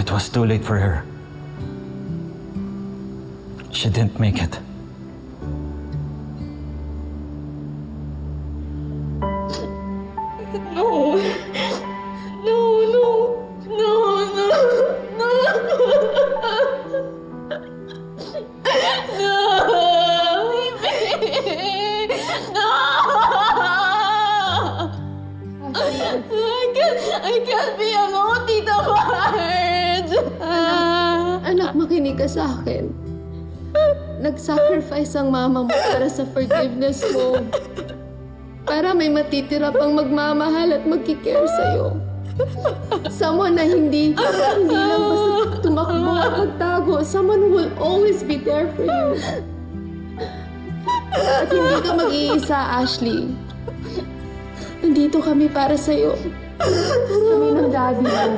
It was too late for her. She didn't make it. No. No, no. No, no. No. No. Baby. No. I can't be alone, Tita Marge. Anak, makinig ka sa akin. Nag-sacrifice ang mama mo para sa forgiveness mo. Para may matitira pang magmamahal at magkikare sa'yo. Someone na hindi lang basta tumakbo at magtago. Someone who will always be there for you. At hindi ka mag-iisa, Ashley. Nandito kami para sa'yo. Kami ng daddy mo. No.